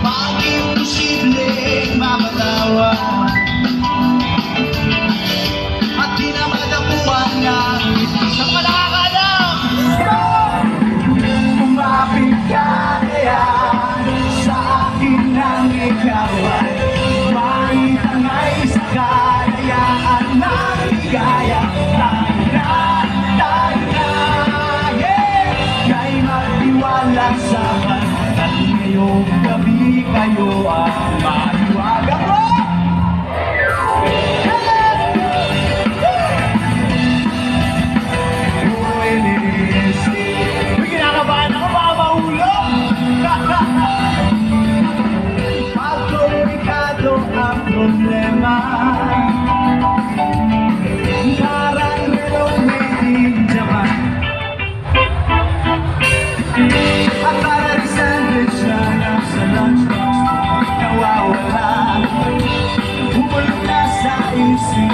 Bakit posibleng mapatawa at di na madapuan ng isang malakalam? Umapit ka kaya sa akin ang ikaw ay maitangay sa kalayaan ng ligaya. Kay magtiwala sa at ngayong gabi kayo ang maliwaga ko. May kinakabahan ako, baka mahulog. Pag komplikado ang problema, parang relong made in Japan. At para rin sandwich na nasa lunchbox mo nawawala, bumulong na sa isip